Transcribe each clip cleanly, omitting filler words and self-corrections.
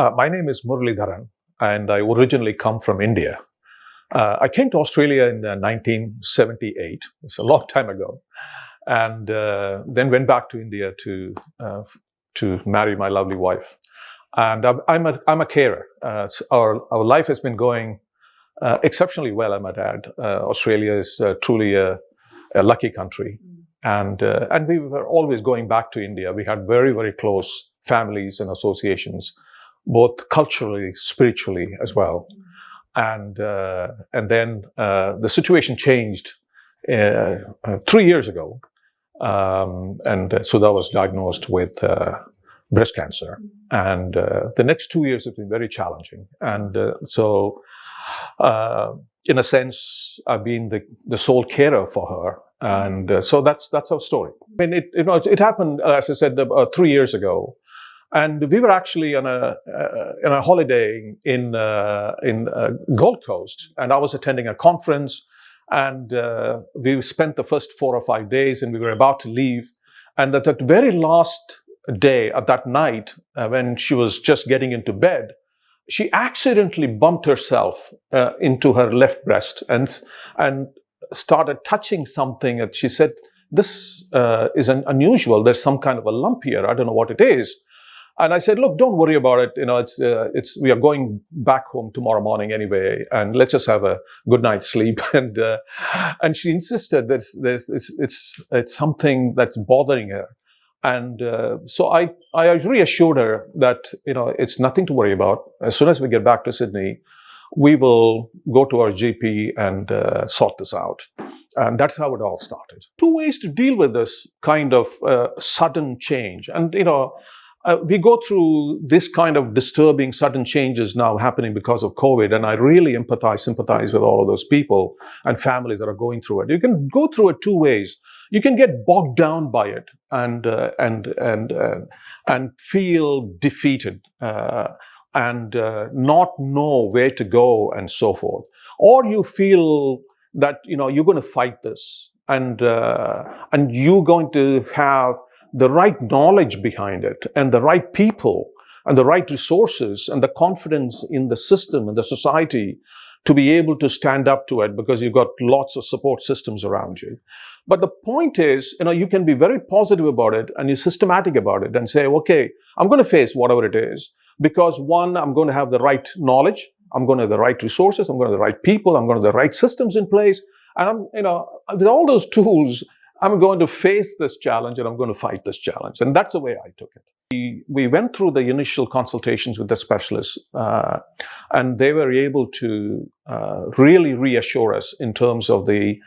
My name is Murali Dharan, and I originally come from India. I came to Australia in 1978. It's a long time ago, and then went back to India to marry my lovely wife. And I'm a carer. Our life has been going exceptionally well, I might add. Australia is truly a lucky country, and we were always going back to India. We had very, very close families and associations, both culturally, spiritually as well. And then the situation changed 3 years ago, and Sudha was diagnosed with breast cancer. And the next 2 years have been very challenging. And so, in a sense, I've been the sole carer for her. And so that's our story. I mean, it happened, as I said, 3 years ago. And we were actually on a holiday in Gold Coast, and I was attending a conference, and we spent the first 4 or 5 days, and we were about to leave. And at that very last day, at that night, when she was just getting into bed, she accidentally bumped herself into her left breast and started touching something. And she said, "This is unusual. There's some kind of a lump here. I don't know what it is." And I said, "Look, don't worry about it. We are going back home tomorrow morning anyway, and let's just have a good night's sleep." And she insisted that it's something that's bothering her. And so I reassured her that it's nothing to worry about. As soon as we get back to Sydney, we will go to our GP and sort this out. And that's how it all started. 2 ways to deal with this kind of sudden change. And we go through this kind of disturbing sudden changes now happening because of COVID, and I really sympathize with all of those people and families that are going through it. You can go through it 2 ways. You can get bogged down by it and feel defeated and not know where to go and so forth, or you feel that you're going to fight this and you're going to have the right knowledge behind it, and the right people, and the right resources, and the confidence in the system and the society to be able to stand up to it, because you've got lots of support systems around you. But the point is, you can be very positive about it, and you're systematic about it, and say, okay, I'm going to face whatever it is, because one, I'm going to have the right knowledge, I'm going to have the right resources, I'm going to have the right people, I'm going to have the right systems in place, and with all those tools, I'm going to face this challenge, and I'm going to fight this challenge. And that's the way I took it. We went through the initial consultations with the specialists, and they were able to really reassure us in terms of the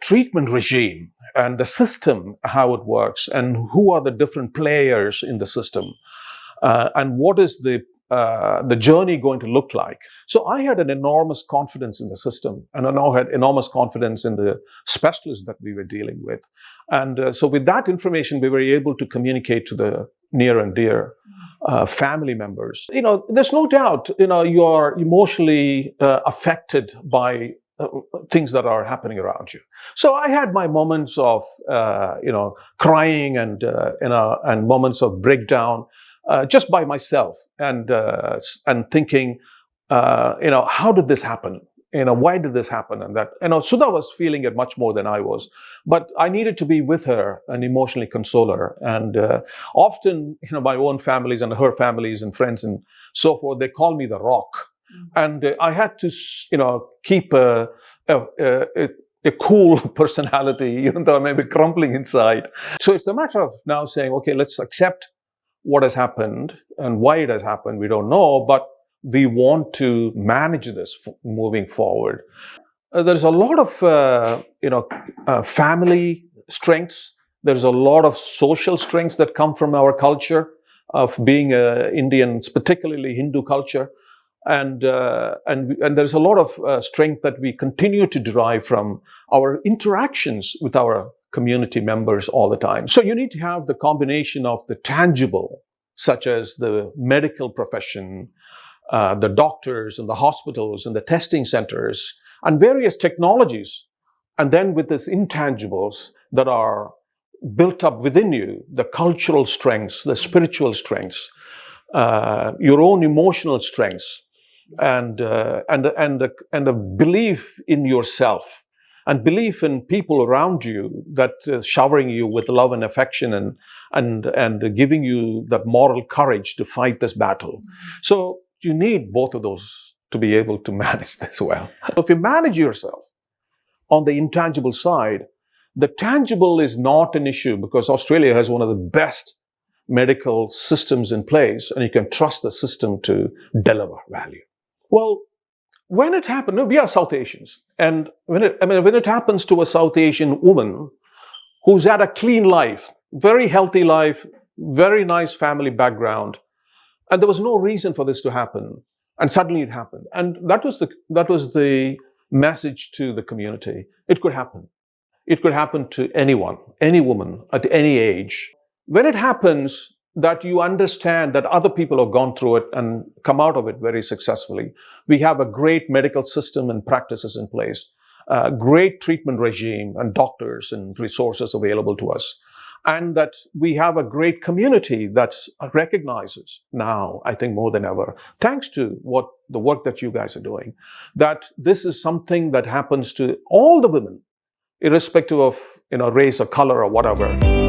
treatment regime and the system, how it works, and who are the different players in the system, and what is the journey going to look like. So I had an enormous confidence in the system, and I now had enormous confidence in the specialists that we were dealing with. And so with that information, we were able to communicate to the near and dear family members. There's no doubt, you are emotionally affected by things that are happening around you. So I had my moments of, crying and moments of breakdown, just by myself, and thinking, how did this happen? Why did this happen? And that, Sudha was feeling it much more than I was, but I needed to be with her and emotionally console her. And often, my own families and her families and friends and so forth, they call me the rock. And I had to, keep a cool personality, even though I may be crumbling inside. So it's a matter of now saying, okay, let's accept what has happened and why it has happened. We don't know, but we want to manage this moving forward. There's a lot of, family strengths. There's a lot of social strengths that come from our culture of being Indian, particularly Hindu culture. And there's a lot of strength that we continue to derive from our interactions with our community members all the time. So you need to have the combination of the tangible, such as the medical profession, the doctors and the hospitals and the testing centers and various technologies. And then with these intangibles that are built up within you, the cultural strengths, the spiritual strengths, your own emotional strengths, and a belief in yourself, and belief in people around you that showering you with love and affection, and giving you that moral courage to fight this battle. So you need both of those to be able to manage this well. If you manage yourself on the intangible side, the tangible is not an issue, because Australia has one of the best medical systems in place, and you can trust the system to deliver value. Well, when it happened, we are South Asians, and when it happens to a South Asian woman who's had a clean life, very healthy life, very nice family background, and there was no reason for this to happen, and suddenly it happened, and that was the message to the community. It could happen. It could happen to anyone, any woman at any age. When it happens, that you understand that other people have gone through it and come out of it very successfully. We have a great medical system and practices in place, a great treatment regime and doctors and resources available to us. And that we have a great community that recognizes now, I think more than ever, thanks to the work that you guys are doing, that this is something that happens to all the women, irrespective of race or color or whatever.